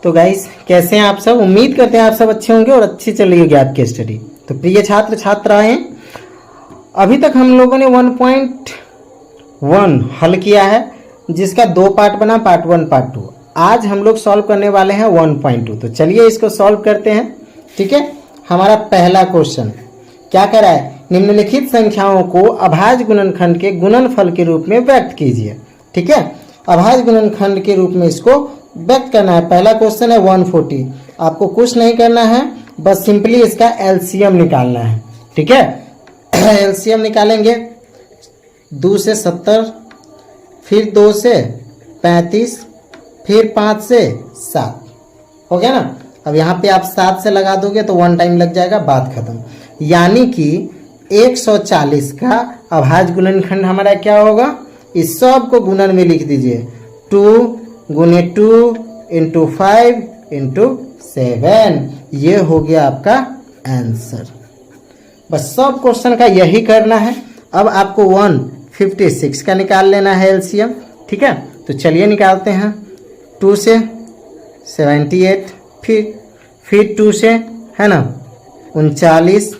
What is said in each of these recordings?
तो गाइस कैसे हैं आप सब। उम्मीद करते हैं आप सब अच्छे होंगे और अच्छी चल रही होगी आपकी स्टडी। तो प्रिय छात्र छात्राएं, अभी तक हम लोगों ने 1.1 हल किया है, जिसका 2 पार्ट बना, पार्ट 1 पार्ट 2। आज हम लोग सॉल्व करने वाले हैं 1.2। तो चलिए इसको सॉल्व करते हैं। ठीक है, हमारा पहला क्वेश्चन क्या कह रहा है, निम्नलिखित संख्याओं को अभाज्य गुणनखंड के गुणनफल के रूप में व्यक्त कीजिए। ठीक है, अभाज्य गुणनखंड के रूप में इसको व्यक्त करना है। पहला क्वेश्चन है 140। आपको कुछ नहीं करना है, बस सिंपली इसका एलसीएम निकालना है। ठीक है, एलसीएम निकालेंगे। 2 से 70, फिर 2 से 35, फिर 5 से 7, हो गया ना। अब यहाँ पे आप 7 से लगा दोगे तो 1 टाइम लग जाएगा, बात खत्म। यानी कि 140 का अभाज्य गुणनखंड हमारा क्या होगा, इस सब को गुणन में लिख दीजिए। 2 गुने 2 इंटू 5 इंटू 7, ये हो गया आपका आंसर। बस सब क्वेश्चन का यही करना है। अब आपको 156 का निकाल लेना है एलसीएम। ठीक है, तो चलिए निकालते हैं। 2 से 78, फिर 2 से है ना 39।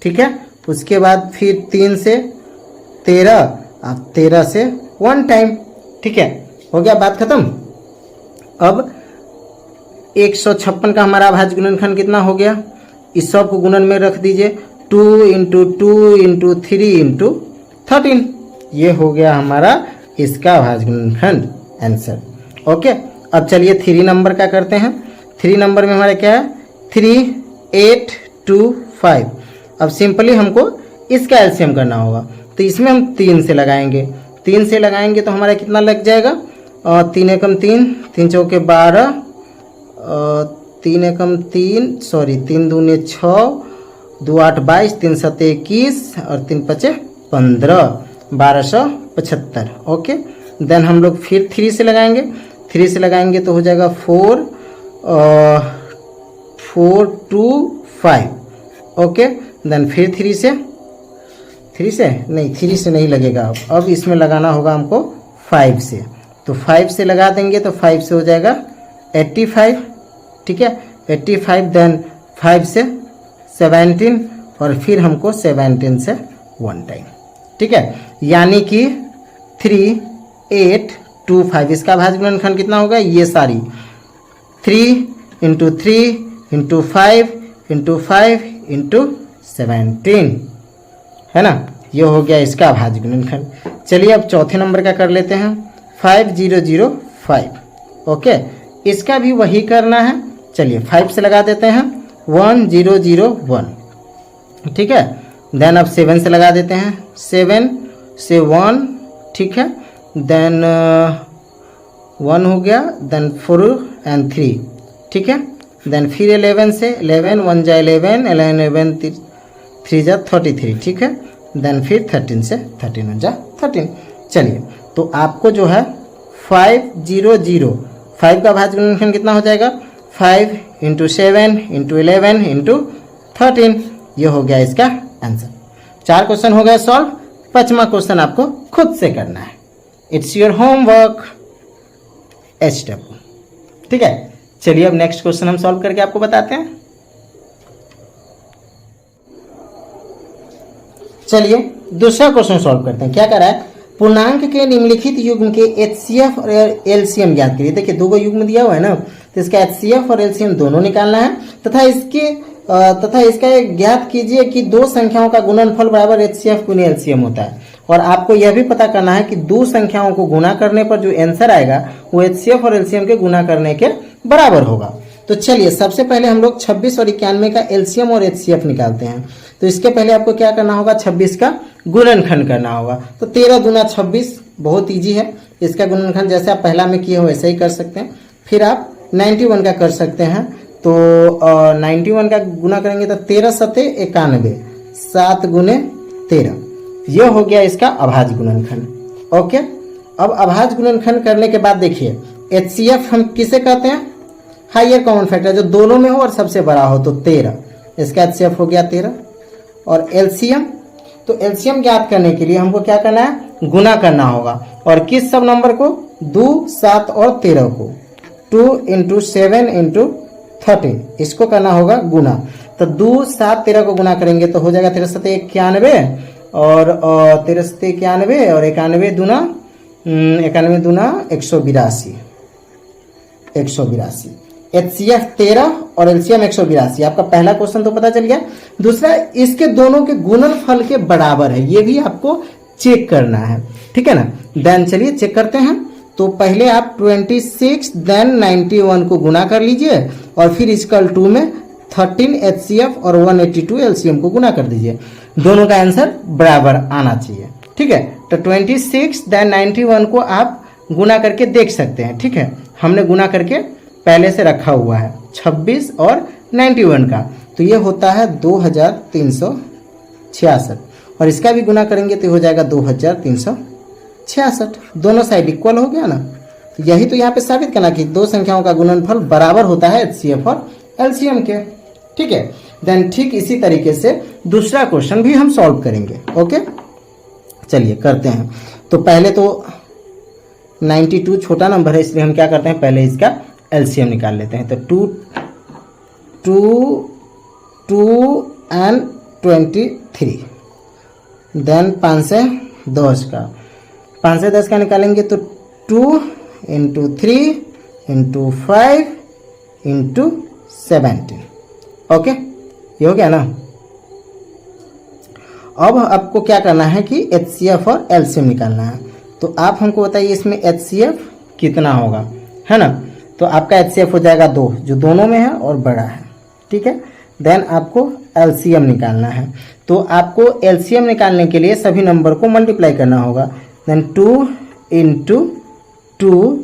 ठीक है, उसके बाद फिर 3 से 13, अब 13 से 1 टाइम। ठीक है, हो गया, बात खत्म। अब 156 का हमारा अभाज्य गुणनखंड कितना हो गया, इस सब को गुणन में रख दीजिए। 2 इंटू 2 इंटू 3 इंटू 13, ये हो गया हमारा इसका अभाज्य गुणनखंड आंसर। ओके, अब चलिए 3 नंबर का करते हैं। 3 नंबर में हमारा क्या है, 3, 8, 2, 5। अब सिंपली हमको इसका एलसीएम करना होगा, तो इसमें हम 3 से लगाएंगे। 3 से लगाएंगे तो हमारा कितना लग जाएगा, 3 एकम 3, 3 चौके 12, 3 एकम 3, सॉरी 3 दूने 6, 2 8 22, 3 7 21 और 3 5 15, 1275। ओके, देन हम लोग फिर 3 से लगाएंगे। 3 से लगाएंगे तो हो जाएगा 4, 2, 5। ओके, देन फिर 3 से नहीं लगेगा। अब इसमें लगाना होगा हमको 5 से। तो 5 से लगा देंगे तो 5 से हो जाएगा 85। ठीक है, 85, देन 5 से 17 और फिर हमको 17 से 1 टाइम। ठीक है, यानी कि 3, 8, 2, 5 इसका अभाज्य गुणनखंड कितना होगा, ये सारी 3 इंटू 3 इंटू 5 इंटू 5 इंटू 17 है ना, ये हो गया इसका अभाज्य गुणनखंड। चलिए अब चौथे नंबर का कर लेते हैं, 5005। ओके, इसका भी वही करना है। चलिए 5 से लगा देते हैं, 1001। ठीक है, देन अब 7 से लगा देते हैं, 7 से 1। ठीक है, देन 1 हो गया, देन 4 एंड 3। ठीक है, देन फिर 11 से 11, 1 जा 11, 11 3 जा 33। ठीक है, देन फिर 13 से 13 1 जा 13। चलिए, तो आपको जो है 5 का अभाज्य गुणनखंड कितना हो जाएगा, 5 इंटू 7 इंटू 11 इंटू 13, ये हो गया इसका आंसर। 4 क्वेश्चन हो गए सॉल्व। 5वां क्वेश्चन आपको खुद से करना है। It's your homework HW। ठीक है, चलिए अब नेक्स्ट क्वेश्चन हम सॉल्व करके आपको बताते हैं। चलिए दूसरा क्वेश्चन सॉल्व करते हैं। क्या कर रहा है, पूर्णांक के निम्नलिखित युग्म के HCF और LCM ज्ञात करिए। देखिए 2 युग्म दिया हुआ है ना, तो इसका HCF और LCM दोनों निकालना है तथा इसका ज्ञात कीजिए कि 2 संख्याओं का गुणनफल बराबर HCF गुने LCM होता है। और आपको यह भी पता करना है कि 2 संख्याओं को गुणा करने पर जो आंसर आएगा वो HCF और LCM के गुणा करने के बराबर होगा। तो चलिए सबसे पहले हम लोग 26 और 91 का LCM और HCF निकालते हैं। तो इसके पहले आपको क्या करना होगा, 26 का गुणनखंड करना होगा। तो 13 दूना 26, बहुत इजी है। इसका गुणनखंड जैसे आप पहला में किए हो वैसे ही कर सकते हैं। फिर आप 91 का कर सकते हैं। तो 91 का गुना करेंगे तो 13 7 91, 7 गुने 13, ये हो गया इसका अभाज्य गुणनखंड। ओके, अब अभाज्य गुणनखंड करने के बाद देखिए HCF हम किसे कहते हैं, हाइयर कॉमन फैक्टर, जो दोनों में हो और सबसे बड़ा हो। तो 13, इसका HCF हो गया 13। और LCM, तो LCM ज्ञात करने के लिए हमको क्या करना है, गुना करना होगा। और किस सब नंबर को, 2, 7 और 13 को। 2 इंटू 7 इंटू 13, इसको करना होगा गुना। तो 2 7 13 को गुना करेंगे तो हो जाएगा 13 7 91 और 13 7 91 और 91 दूना 182 182। HCF 13 और LCM 182। आपका पहला क्वेश्चन तो पता चल गया। दूसरा, इसके दोनों के गुणनफल के बराबर है, ये भी आपको चेक करना है, ठीक है ना। देन चलिए चेक करते हैं। तो पहले आप 26 देन 91 को गुना कर लीजिए और फिर इक्वल टू में 13 HCF और 182 LCM को गुना कर दीजिए। दोनों का आंसर बराबर आना चाहिए, ठीक है। तो 26 देन 91 को आप गुना करके देख सकते हैं, ठीक है। हमने गुना करके पहले से रखा हुआ है 26 और 91 का, तो ये होता है 2366 और इसका भी गुना करेंगे तो हो जाएगा 2366। दोनों साइड इक्वल हो गया ना। तो यही तो यहाँ पे साबित करना कि दो संख्याओं का गुणनफल बराबर होता है HCF और LCM के, ठीक है। देन ठीक इसी तरीके से दूसरा क्वेश्चन भी हम सॉल्व करेंगे। ओके, चलिए करते हैं। तो पहले तो 92 छोटा नंबर है, इसलिए हम क्या करते हैं, पहले इसका LCM निकाल लेते हैं। तो 2 and 23 देन 5 से 10 का 5 से 10 का निकालेंगे तो 2 इंटू 3 इंटू 5 इंटू 17। ओके, ये हो गया ना। अब आपको क्या करना है कि HCF और LCM निकालना है। तो आप हमको बताइए इसमें HCF कितना होगा, है ना। तो आपका HCF हो जाएगा 2, जो दोनों में है और बड़ा है, ठीक है। देन आपको LCM निकालना है। तो आपको LCM निकालने के लिए सभी नंबर को मल्टीप्लाई करना होगा। Then 2 into 2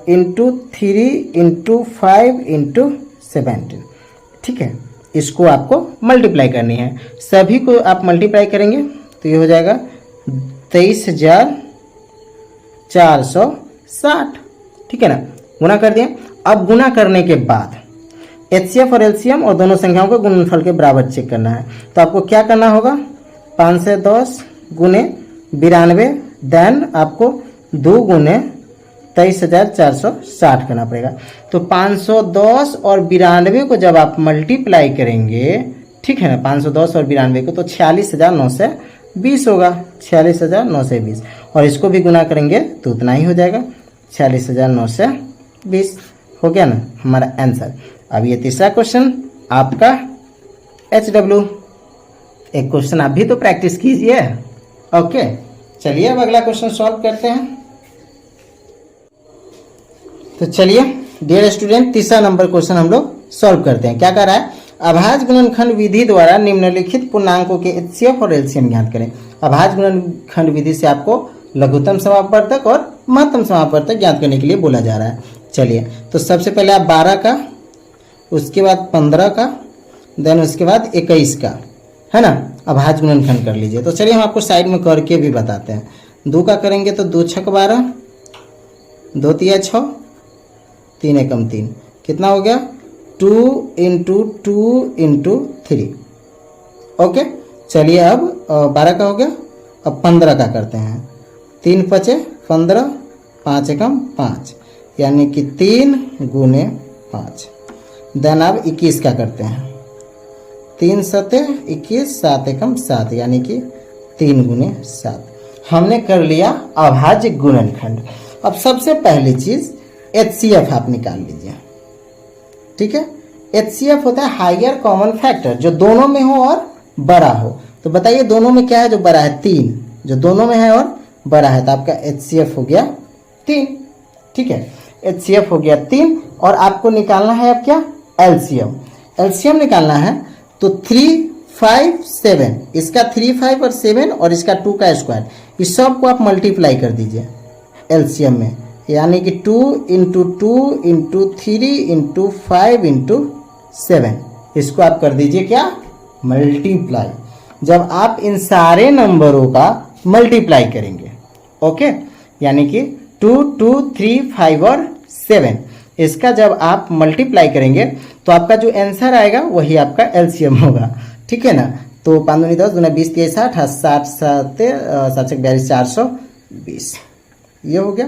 into 3 into 5 into 17, ठीक है। इसको आपको मल्टीप्लाई करनी है। सभी को आप मल्टीप्लाई करेंगे तो ये हो जाएगा 23,460, ठीक है ना। गुना कर दिए। अब गुना करने के बाद HCF और LCM और दोनों संख्याओं को गुणनफल के बराबर चेक करना है। तो आपको क्या करना होगा, 5 से 10 गुने 92 देन आपको 2 गुने 23,460 करना पड़ेगा। तो 510 और 92 को जब आप मल्टीप्लाई करेंगे, ठीक है ना, 510 और 92 को, तो 46,920 होगा, 46,920। और इसको भी गुना करेंगे तो उतना ही हो जाएगा, 46,920 हो गया ना हमारा आंसर। अब ये तीसरा क्वेश्चन आपका HW। एक क्वेश्चन आप भी तो प्रैक्टिस कीजिए। ओके, चलिए अब अगला क्वेश्चन सॉल्व करते हैं। तो चलिए डियर स्टूडेंट, तीसरा नंबर क्वेश्चन हम लोग सॉल्व करते हैं। क्या कर रहा है, अभाज्य गुणनखंड विधि द्वारा निम्नलिखित पूर्णांकों के HCF और LCM ज्ञात करें। अभाज्य गुणनखंड विधि से आपको लघुत्तम समापवर्तक और महत्तम समापवर्तक ज्ञात करने के लिए बोला जा रहा है। चलिए, तो सबसे पहले आप 12 का, उसके बाद 15 का, देन उसके बाद 21 का, है ना, अभाज्य गुणनखंड कर लीजिए। तो चलिए हम आपको साइड में करके भी बताते हैं। 2 का करेंगे तो 2 छक 12, 2 तिया 6, 3 एकम 3, कितना हो गया, 2 इंटू 2 इंटू 3। ओके, चलिए अब 12 का हो गया। अब 15 का करते हैं। 3 पचे 15, 5 एकम 5, यानी कि 3 गुने 5। देन अब 21 का करते हैं। 3 सते 21, 7 एकम 7, यानी कि 3 गुने 7। हमने कर लिया अभाज्य गुणनखंड। अब सबसे पहली चीज HCF आप निकाल लीजिए, ठीक है। HCF होता है हायर कॉमन फैक्टर, जो दोनों में हो और बड़ा हो। तो बताइए दोनों में क्या है जो बड़ा है, 3, जो दोनों में है और बड़ा है। तो आपका HCF हो गया 3, ठीक है। HCF हो गया 3 और आपको निकालना है अब क्या, LCM। LCM निकालना है तो 3, 5, 7, इसका 3, 5 और 7 और इसका 2 का स्क्वायर, इस सब को आप मल्टीप्लाई कर दीजिए LCM में, यानी कि 2 इंटू 2 इंटू 3 इंटू 5 इंटू 7, इसको आप कर दीजिए क्या, मल्टीप्लाई। जब आप इन सारे नंबरों का मल्टीप्लाई करेंगे, ओके, यानी कि 2, 2, 3, 5 और 7, इसका जब आप मल्टीप्लाई करेंगे तो आपका जो आंसर आएगा वही आपका LCM होगा, ठीक है ना। तो 5 दूनी 10, 2 20, 23 60, 60 7 7 42 420, ये हो गया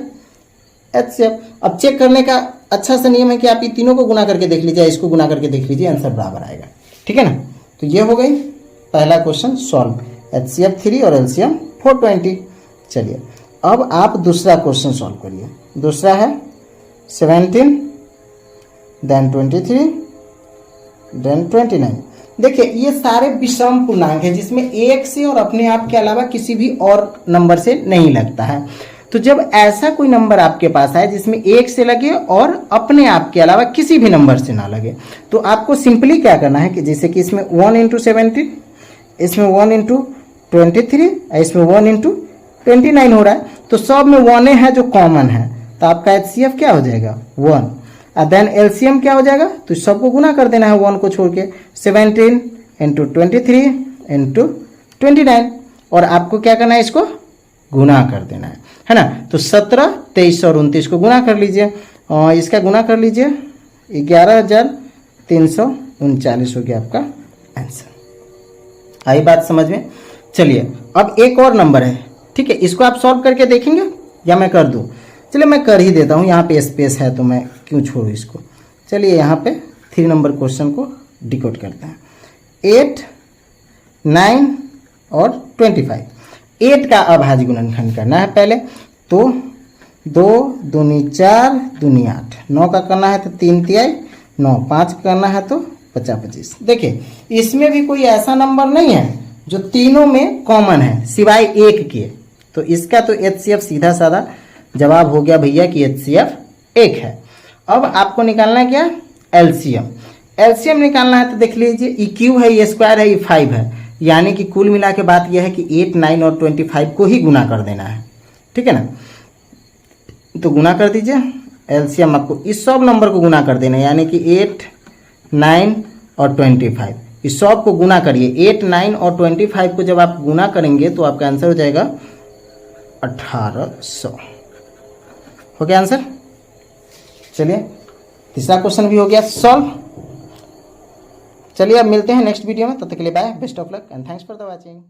HCF। अब चेक करने का अच्छा सा नियम है कि आप ये तीनों को गुना करके देख लीजिए, इसको गुना करके देख लीजिए, आंसर बराबर आएगा। ठीक है ना। तो ये हो गई पहला क्वेश्चन सॉल्व, HCF 3 और LCM 420। चलिए अब आप दूसरा क्वेश्चन सॉल्व करिए। दूसरा है 17 देन 23 देन 29। देखिए ये सारे विषम पूर्णांक है जिसमें एक से और अपने आप के अलावा किसी भी और नंबर से नहीं लगता है। तो जब ऐसा कोई नंबर आपके पास आए जिसमें एक से लगे और अपने आप के अलावा किसी भी नंबर से ना लगे, तो आपको सिंपली क्या करना है कि जैसे कि इसमें 1 इंटू 17, इसमें 1 इंटू 23, इसमें 1 इंटू 29 हो रहा है, तो सब में 1 है जो कॉमन है, तो आपका HCF क्या हो जाएगा 1। और देन LCM क्या हो जाएगा, तो सबको गुना कर देना है 1 को छोड़ के, 17 इंटू 23 इंटू 29, और आपको क्या करना है इसको गुना कर देना है ना। तो 17, 23 और 29 को गुना कर लीजिए, और इसका गुना कर लीजिए 11,339 हो गया आपका आंसर। आई बात समझ में। चलिए अब एक और नंबर है, ठीक है, इसको आप सॉल्व करके देखेंगे या मैं कर दूं? चलिए मैं कर ही देता हूं, यहाँ पे स्पेस है तो मैं क्यों छोड़ू इसको। चलिए यहाँ पे 3 नंबर क्वेश्चन को डिकोड करते हैं। 8, 9 और 25। 8 का अभाज्य गुणनखंड करना है पहले, तो 2 दूनी 4 दूनी 8, 9 का करना है तो 3 तिहाई 9, 5 करना है तो 50 25। देखिए इसमें भी कोई ऐसा नंबर नहीं है जो तीनों में कॉमन है सिवाय एक के, तो इसका तो HCF सीधा साधा जवाब हो गया भैया कि HCF 1 है। अब आपको निकालना है क्या, LCM। LCM निकालना है तो देख लीजिए ये Q है, ये स्क्वायर है, ये 5 है, यानी कि कुल मिला के बात यह है कि 8, 9 और 25 को ही गुना कर देना है। ठीक है ना, तो गुना कर दीजिए। LCM आपको इस सब नंबर को गुना कर देना है, यानी कि 8, 9 और 25, इस सब को गुना करिए। 8, 9 और 25 को जब आप गुना करेंगे तो आपका आंसर हो जाएगा 1800। हो गया आंसर। चलिए तीसरा क्वेश्चन भी हो गया सॉल्व। चलिए अब मिलते हैं नेक्स्ट वीडियो में, तब तक के लिए bye, best of luck and thanks for the watching.